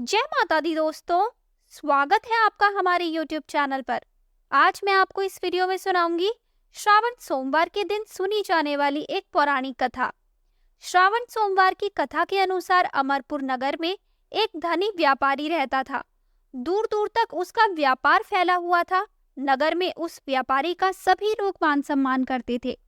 जय माता दी दोस्तों। स्वागत है आपका हमारे YouTube चैनल पर। आज मैं आपको इस वीडियो में सुनाऊंगी श्रावण सोमवार के दिन सुनी जाने वाली एक पौराणिक कथा। श्रावण सोमवार की कथा के अनुसार अमरपुर नगर में एक धनी व्यापारी रहता था। दूर दूर तक उसका व्यापार फैला हुआ था। नगर में उस व्यापारी का सभी लोग मान सम्मान करते थे।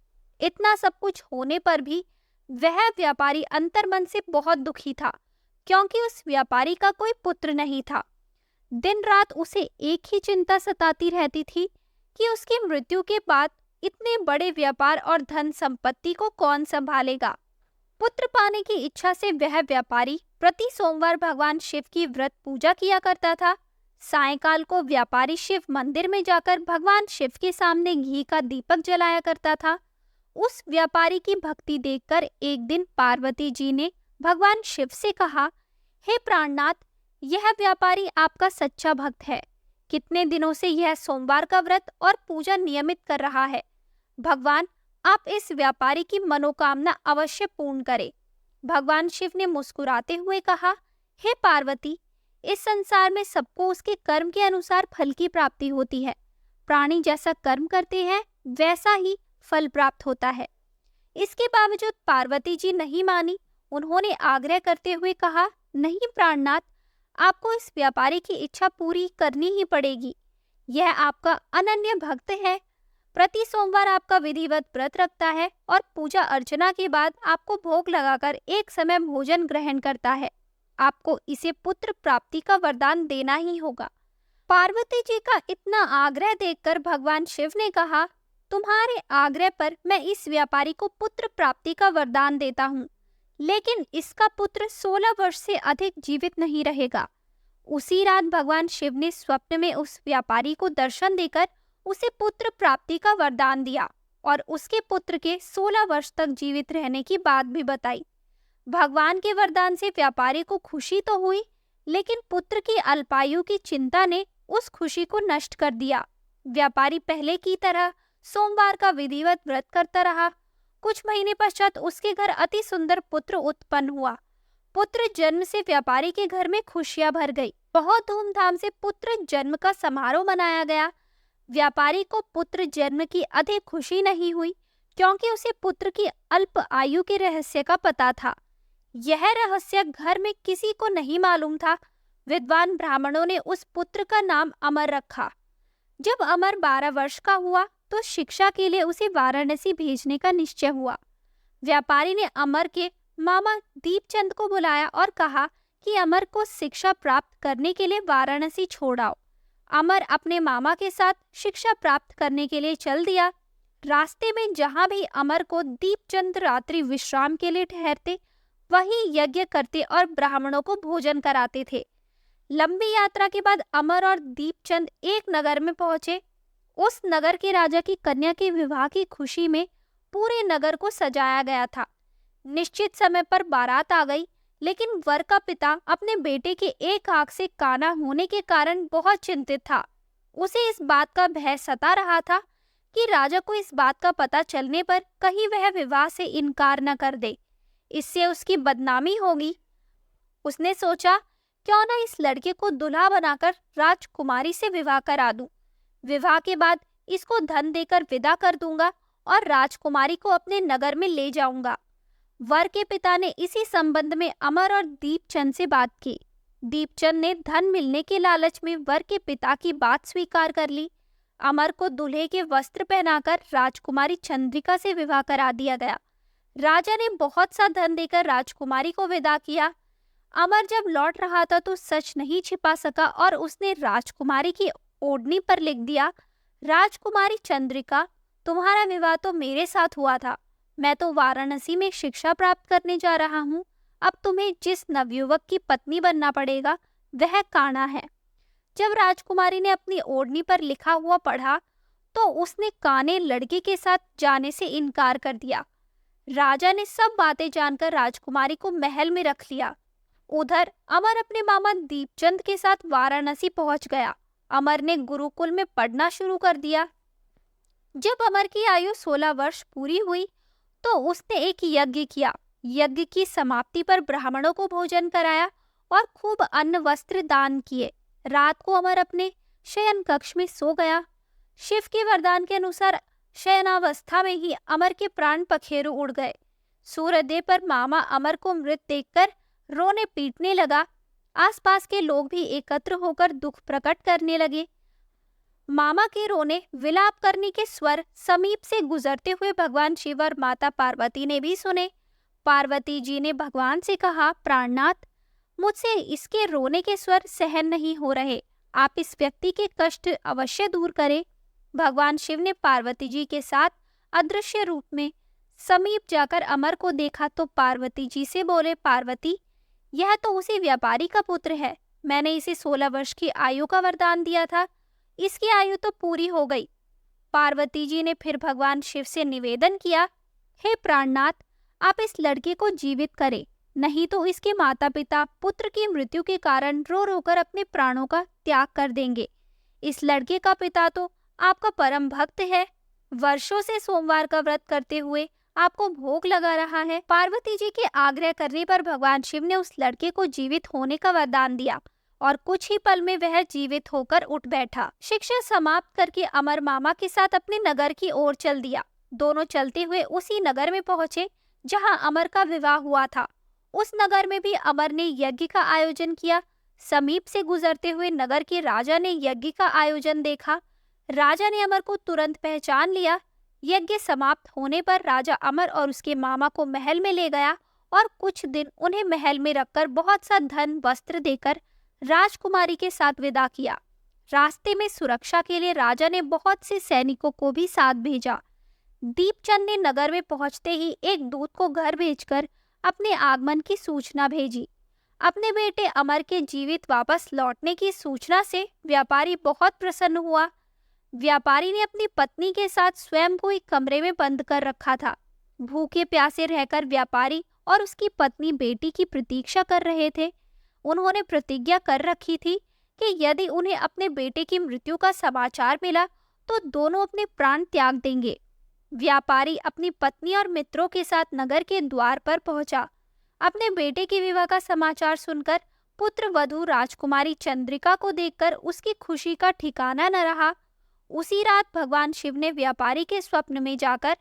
इतना सब कुछ होने पर भी वह व्यापारी अंतर्मन से बहुत दुखी था, क्योंकि उस व्यापारी का कोई पुत्र नहीं था। दिन रात उसे एक ही चिंता सताती रहती थी कि उसकी मृत्यु के बाद इतने बड़े व्यापार और धन संपत्ति को कौन संभालेगा। पुत्र पाने की इच्छा से वह व्यापारी प्रति सोमवार भगवान शिव की व्रत पूजा किया करता था। सायंकाल को व्यापारी शिव मंदिर में जाकर भगवान शिव के सामने घी का दीपक जलाया करता था। उस व्यापारी की भक्ति देखकर एक दिन पार्वती जी ने भगवान शिव से कहा, हे प्राणनाथ, यह व्यापारी आपका सच्चा भक्त है। कितने दिनों से यह सोमवार का व्रत और पूजा नियमित कर रहा है। भगवान, आप इस व्यापारी की मनोकामना अवश्य पूर्ण करें। भगवान शिव ने मुस्कुराते हुए कहा, हे पार्वती, इस संसार में सबको उसके कर्म के अनुसार फल की प्राप्ति होती है। प्राणी जैसा कर्म करते हैं वैसा ही फल प्राप्त होता है। इसके बावजूद पार्वती जी नहीं मानी। उन्होंने आग्रह करते हुए कहा, नहीं प्राणनाथ, आपको इस व्यापारी की इच्छा पूरी करनी ही पड़ेगी। यह आपका अनन्य भक्त है। प्रति सोमवार आपका विधिवत व्रत रखता है और पूजा अर्चना के बाद आपको भोग लगाकर एक समय भोजन ग्रहण करता है। आपको इसे पुत्र प्राप्ति का वरदान देना ही होगा। पार्वती जी का इतना आग्रह देखकर भगवान शिव ने कहा, तुम्हारे आग्रह पर मैं इस व्यापारी को पुत्र प्राप्ति का वरदान देता हूँ, लेकिन इसका पुत्र 16 वर्ष से अधिक जीवित नहीं रहेगा। उसी रात भगवान शिव ने स्वप्न में उस व्यापारी को दर्शन देकर उसे पुत्र प्राप्ति का वरदान दिया और उसके पुत्र के 16 वर्ष तक जीवित रहने की बात भी बताई। भगवान के वरदान से व्यापारी को खुशी तो हुई, लेकिन पुत्र की अल्पायु की चिंता ने उस खुशी को नष्ट कर दिया। व्यापारी पहले की तरह सोमवार का विधिवत व्रत करता रहा। कुछ महीने पश्चात उसके घर अति सुंदर पुत्र उत्पन्न हुआ। पुत्र जन्म से व्यापारी के घर में खुशियां भर गई। बहुत धूमधाम से पुत्र जन्म का समारोह मनाया गया। व्यापारी को पुत्र जन्म की अधिक खुशी नहीं हुई, क्योंकि उसे पुत्र की अल्प आयु के रहस्य का पता था। यह रहस्य घर में किसी को नहीं मालूम था। विद्वान ब्राह्मणों ने उस पुत्र का नाम अमर रखा। जब अमर 12 वर्ष का हुआ तो शिक्षा के लिए उसे वाराणसी भेजने का निश्चय हुआ। व्यापारी ने अमर के मामा दीपचंद को बुलाया और कहा कि अमर को शिक्षा प्राप्त करने के लिए वाराणसी छोड़ आओ। अमर अपने मामा के साथ शिक्षा प्राप्त करने के लिए चल दिया। रास्ते में जहां भी अमर को दीपचंद रात्रि विश्राम के लिए ठहरते, वहीं यज्ञ करते और ब्राह्मणों को भोजन कराते थे। लंबी यात्रा के बाद अमर और दीपचंद एक नगर में पहुंचे। उस नगर के राजा की कन्या के विवाह की खुशी में पूरे नगर को सजाया गया था। निश्चित समय पर बारात आ गई, लेकिन वर का पिता अपने बेटे के एक आंख से काना होने के कारण बहुत चिंतित था। उसे इस बात का भय सता रहा था कि राजा को इस बात का पता चलने पर कहीं वह विवाह से इनकार न कर दे, इससे उसकी बदनामी होगी। उसने सोचा, क्यों न इस लड़के को दूल्हा बनाकर राजकुमारी से विवाह करा दूं। विवाह के बाद इसको धन देकर विदा कर दूंगा और राजकुमारी को अपने नगर में ले जाऊंगा। वर के पिता ने इसी संबंध में अमर और दीपचंद से बात की। दीपचंद ने धन मिलने के लालच में वर के पिता की बात स्वीकार कर ली। अमर को दूल्हे के वस्त्र पहनाकर राजकुमारी चंद्रिका से विवाह करा दिया गया। राजा ने बहुत सा धन देकर राजकुमारी को विदा किया। अमर जब लौट रहा था तो सच नहीं छिपा सका और उसने राजकुमारी की ओढ़नी पर लिख दिया, राजकुमारी चंद्रिका, तुम्हारा विवाह तो मेरे साथ हुआ था। मैं तो वाराणसी में शिक्षा प्राप्त करने जा रहा हूँ। अब तुम्हें जिस नवयुवक की पत्नी बनना पड़ेगा वह काना है। जब राजकुमारी ने अपनी ओढ़नी पर लिखा हुआ पढ़ा तो उसने काने लड़के के साथ जाने से इनकार कर दिया। राजा ने सब बातें जानकर राजकुमारी को महल में रख लिया। उधर अमर अपने मामा दीपचंद के साथ वाराणसी पहुंच गया। अमर ने गुरुकुल में पढ़ना शुरू कर दिया। जब अमर की आयु 16 वर्ष पूरी हुई तो उसने एक यज्ञ किया। यज्ञ की समाप्ति पर ब्राह्मणों को भोजन कराया और खूब अन्न वस्त्र दान किए। रात को अमर अपने शयन कक्ष में सो गया। शिव के वरदान के अनुसार शयनावस्था में ही अमर के प्राण पखेरु उड़ गए। सूर्योदय पर मामा अमर को मृत देखकर रोने पीटने लगा। आसपास के लोग भी एकत्र होकर दुख प्रकट करने लगे। मामा के रोने विलाप करने के स्वर समीप से गुजरते हुए भगवान शिव और माता पार्वती ने भी सुने। पार्वती जी ने भगवान से कहा, प्राणनाथ, मुझसे इसके रोने के स्वर सहन नहीं हो रहे, आप इस व्यक्ति के कष्ट अवश्य दूर करें। भगवान शिव ने पार्वती जी के साथ अदृश्य रूप में समीप जाकर अमर को देखा तो पार्वती जी से बोले, पार्वती, यह तो उसी व्यापारी का पुत्र है। मैंने इसे 16 वर्ष की आयु का वरदान दिया था, इसकी आयु तो पूरी हो गई। पार्वती जी ने फिर भगवान शिव से निवेदन किया, हे प्राणनाथ, आप इस लड़के को जीवित करें, नहीं तो इसके माता पिता पुत्र की मृत्यु के कारण रो रो कर अपने प्राणों का त्याग कर देंगे। इस लड़के का पिता तो आपका परम भक्त है, वर्षों से सोमवार का व्रत करते हुए आपको भोग लगा रहा है। पार्वती जी के आग्रह करने पर भगवान शिव ने उस लड़के को जीवित होने का वरदान दिया और कुछ ही पल में वह जीवित होकर उठ बैठा। शिक्षा समाप्त करके अमर मामा के साथ अपने नगर की ओर चल दिया। दोनों चलते हुए उसी नगर में पहुंचे जहां अमर का विवाह हुआ था। उस नगर में भी अमर ने यज्ञ का आयोजन किया। समीप से गुजरते हुए नगर के राजा ने यज्ञ का आयोजन देखा। राजा ने अमर को तुरंत पहचान लिया। यज्ञ समाप्त होने पर राजा अमर और उसके मामा को महल में ले गया और कुछ दिन उन्हें महल में रखकर बहुत सा धन वस्त्र देकर राजकुमारी के साथ विदा किया। रास्ते में सुरक्षा के लिए राजा ने बहुत से सैनिकों को भी साथ भेजा। दीपचंद ने नगर में पहुंचते ही एक दूत को घर भेजकर अपने आगमन की सूचना भेजी। अपने बेटे अमर के जीवित वापस लौटने की सूचना से व्यापारी बहुत प्रसन्न हुआ। व्यापारी ने अपनी पत्नी के साथ स्वयं को एक कमरे में बंद कर रखा था। भूखे प्यासे रहकर व्यापारी और उसकी पत्नी बेटी की प्रतीक्षा कर रहे थे। उन्होंने प्रतिज्ञा कर रखी थी कि यदि उन्हें अपने बेटे की मृत्यु का समाचार मिला तो दोनों अपने प्राण त्याग देंगे। व्यापारी अपनी पत्नी और मित्रों के साथ नगर के द्वार पर पहुंचा। अपने बेटे के विवाह का समाचार सुनकर पुत्र वधू राजकुमारी चंद्रिका को देखकर उसकी खुशी का ठिकाना न रहा। उसी रात भगवान शिव ने व्यापारी के स्वप्न में जाकर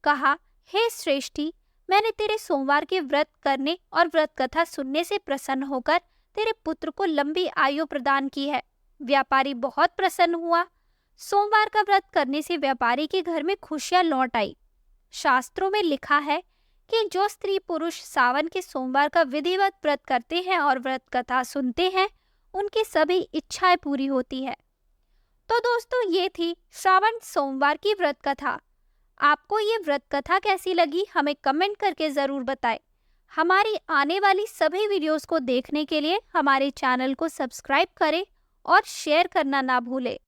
कहा, हे श्रेष्ठी, मैंने तेरे सोमवार के व्रत करने और व्रत कथा सुनने से प्रसन्न होकर तेरे पुत्र को लंबी आयु प्रदान की है। व्यापारी बहुत प्रसन्न हुआ। सोमवार का व्रत करने से व्यापारी के घर में खुशियां लौट आई। शास्त्रों में लिखा है कि जो स्त्री पुरुष सावन के सोमवार का विधिवत व्रत करते हैं और व्रत कथा सुनते हैं, उनकी सभी इच्छाएं पूरी होती है। तो दोस्तों, ये थी श्रावण सोमवार की व्रत कथा। आपको ये व्रत कथा कैसी लगी, हमें कमेंट करके जरूर बताएं। हमारी आने वाली सभी वीडियोस को देखने के लिए हमारे चैनल को सब्सक्राइब करें और शेयर करना ना भूलें।